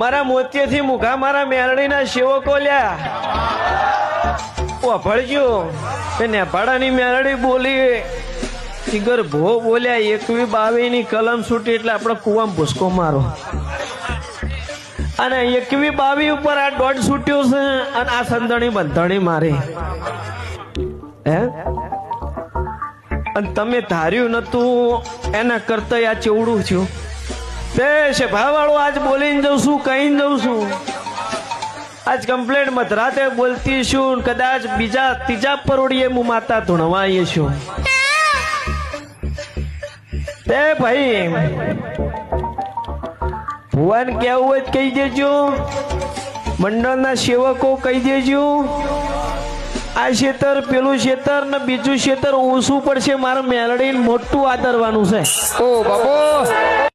મારા મોતિયેથી મુખા મારા મેરડીના સેવકો લ્યા ઓફળજો એ નેપાળાની મેરડી બોલી ઈગર ભો બોલ્યા 21-22 ની કલમ છૂટી એટલે આપણે કુવામાં ભૂસકો મારો અને 21-22 ઉપર આ દોઢ છૂટ્યો છે અને આ સંધણી બંધણી મારી હે અને તમે ધાર્યું નતું એના કરતા આ ચેવડું થયું તે સભાવાળો આજ બોલીને જઉં છું કહીને જઉં છું આજ કમ્પ્લેટ મધરાતે બોલતી છું કદાચ બીજા ત્રીજા પરોડીએ હું માતા ધૂણવા આવીએ છું તે ભાઈ ભુવન કેવું હોય કહી દેજો મંડળના સેવકો કહી દેજો આ ક્ષેત્ર પેલું ક્ષેત્ર ને બીજું ક્ષેત્ર ઓછું પડશે મારે મેલડીને મોટું આદરવાનું છે ઓ બાપો